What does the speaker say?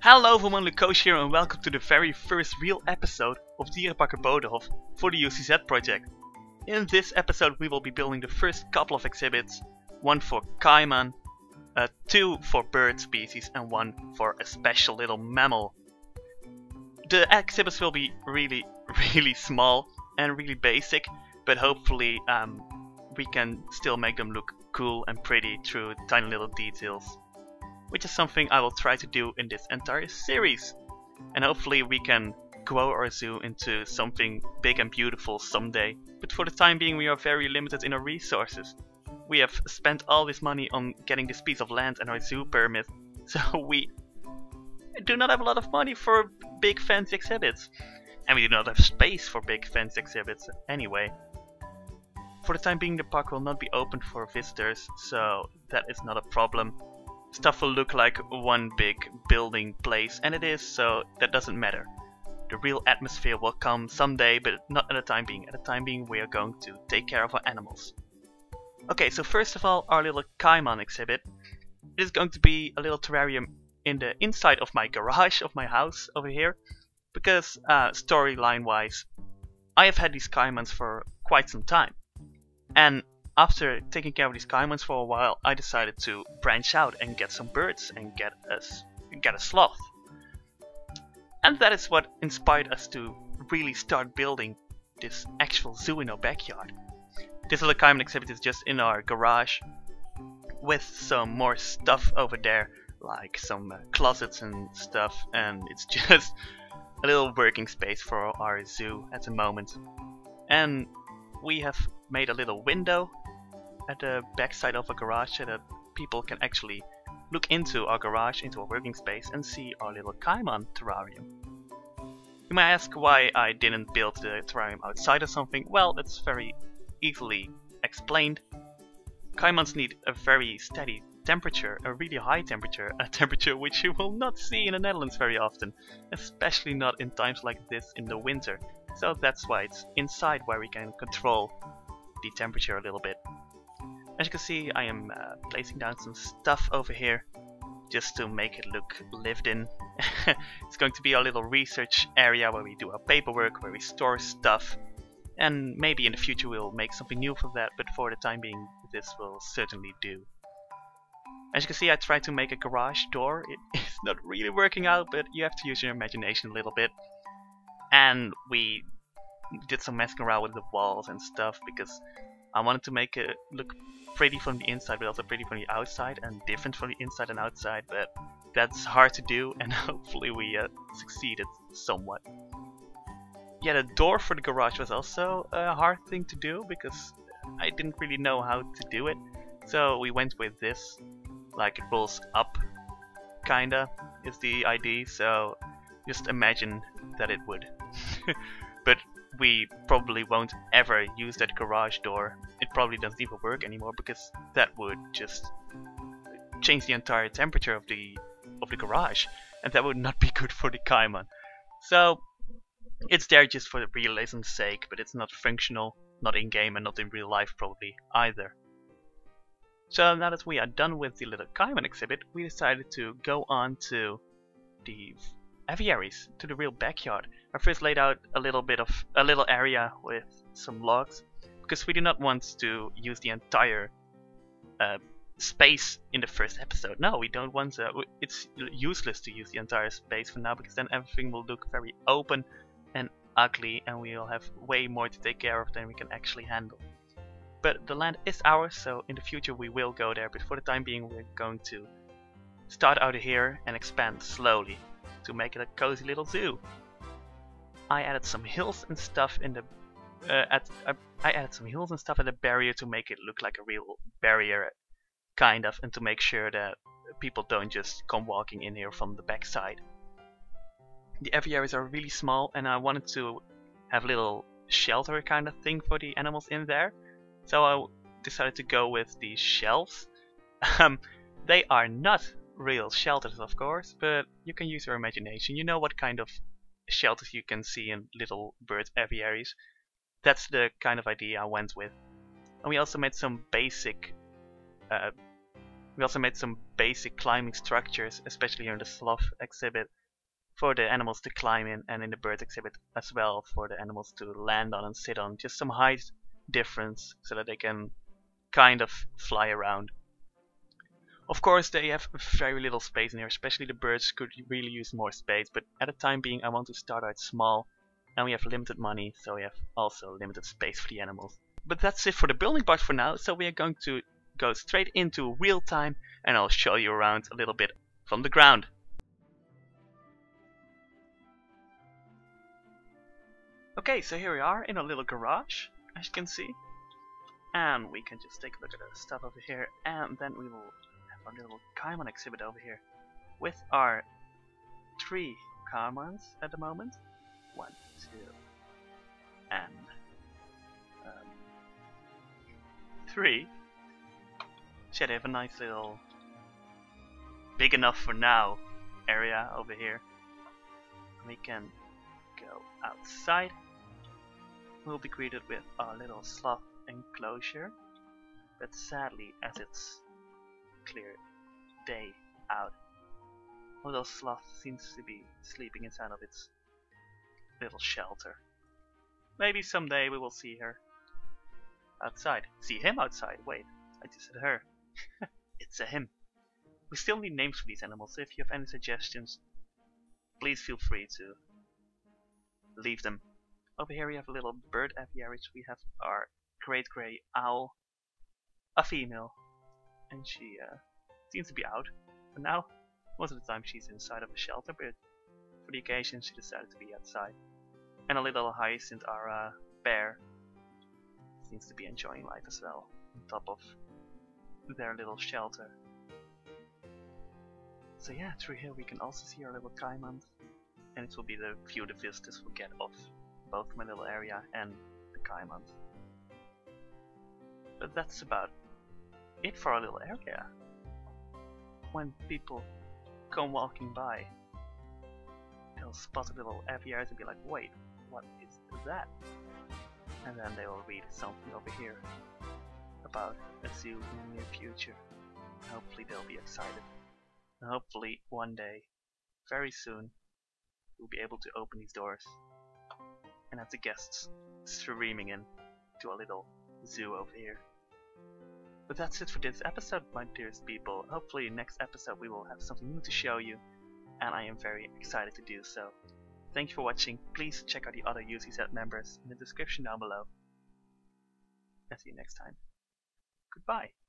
Hello everyone, Lucoshi here and welcome to the very first real episode of Dierenpark Bodehof for the UCZ Project. In this episode we will be building the first couple of exhibits, one for Caiman, two for bird species and one for a special little mammal. The exhibits will be really small and really basic, but hopefully we can still make them look cool and pretty through tiny little details. Which is something I will try to do in this entire series. And hopefully we can grow our zoo into something big and beautiful someday. But for the time being we are very limited in our resources. We have spent all this money on getting this piece of land and our zoo permit, so we do not have a lot of money for big fancy exhibits. And we do not have space for big fancy exhibits anyway. For the time being the park will not be open for visitors, so that is not a problem. Stuff will look like one big building place, and it is, so that doesn't matter. The real atmosphere will come someday, but not at the time being. At the time being we are going to take care of our animals. Okay, so first of all, our little Caiman exhibit. It is going to be a little terrarium in the inside of my garage of my house over here. Because, storyline wise, I have had these Caimans for quite some time. And after taking care of these caimans for a while, I decided to branch out and get some birds and get a sloth. And that is what inspired us to really start building this actual zoo in our backyard. This little caiman exhibit is just in our garage with some more stuff over there, like some closets and stuff, and it's just a little working space for our zoo at the moment. And we have made a little window at the back side of a garage so that people can actually look into our garage, into our working space, and see our little Caiman terrarium. You may ask why I didn't build the terrarium outside or something. Well, it's very easily explained. Caimans need a very steady temperature, a really high temperature, a temperature which you will not see in the Netherlands very often, especially not in times like this in the winter. So that's why it's inside where we can control the temperature a little bit. As you can see, I am placing down some stuff over here just to make it look lived in. It's going to be our little research area where we do our paperwork, where we store stuff, and maybe in the future we'll make something new for that, but for the time being this will certainly do. As you can see, I tried to make a garage door. It is not really working out, but you have to use your imagination a little bit. And we did some messing around with the walls and stuff because I wanted to make it look pretty from the inside but also pretty from the outside and different from the inside and outside, but that's hard to do and hopefully we succeeded somewhat. Yeah, the door for the garage was also a hard thing to do because I didn't really know how to do it. So we went with this, like it rolls up kinda is the idea, so just imagine that it would. But we probably won't ever use that garage door. It probably doesn't even work anymore because that would just change the entire temperature of the garage, and that would not be good for the Caiman. So it's there just for the realism's sake, but it's not functional, not in game and not in real life probably either. So now that we are done with the little Caiman exhibit, we decided to go on to the aviaries, to the real backyard. I first laid out a little area with some logs because we do not want to use the entire space in the first episode. No, we don't want to. It's useless to use the entire space for now because then everything will look very open and ugly and we'll have way more to take care of than we can actually handle. But the land is ours, so in the future we will go there, but for the time being we're going to start out here and expand slowly to make it a cozy little zoo. I added some hills and stuff in the I added some hills and stuff at the barrier to make it look like a real barrier, kind of, and to make sure that people don't just come walking in here from the backside. The aviaries are really small, and I wanted to have a little shelter kind of thing for the animals in there, so I decided to go with these shelves. They are not real shelters, of course, but you can use your imagination. You know what kind of shelters you can see in little bird aviaries. That's the kind of idea I went with. And we also made some basic We also made some basic climbing structures, especially here in the sloth exhibit, for the animals to climb in, and in the bird exhibit as well for the animals to land on and sit on. Just some height difference so that they can kind of fly around. Of course, they have very little space in here, especially the birds could really use more space, but at the time being I want to start out small, and we have limited money, so we have also limited space for the animals. But that's it for the building part for now, so we are going to go straight into real time, and I'll show you around a little bit from the ground. Okay, so here we are in a little garage, as you can see, and we can just take a look at the stuff over here, and then we will have a little Caiman exhibit over here with our 3 Caimans at the moment. 1, 2, and 3. So they have a nice little, big enough for now, area over here. We can go outside. We'll be greeted with our little sloth enclosure, but sadly, as it's clear day out, little sloth seems to be sleeping inside of its little shelter. Maybe someday we will see her outside. See him outside. Wait, I just said her. It's a him. We still need names for these animals, so if you have any suggestions, please feel free to leave them. Over here we have a little bird apiary. We have our great grey owl, a female, and she seems to be out for now. Most of the time she's inside of a shelter, but for the occasion she decided to be outside. And a little hyacinth, our bear, seems to be enjoying life as well, on top of their little shelter. So yeah, through here we can also see our little Caimans, and it will be the view the visitors will get of both my little area and the Caimans. But that's about it for our little area. When people come walking by, they'll spot a little apiary and be like, wait, what is that? And then they will read something over here about a zoo in the near future. Hopefully they'll be excited. And hopefully one day, very soon, we'll be able to open these doors and have the guests streaming in to a little zoo over here. But that's it for this episode, my dearest people. Hopefully next episode we will have something new to show you, and I am very excited to do so. Thank you for watching. Please check out the other UCZ members in the description down below. I'll see you next time. Goodbye.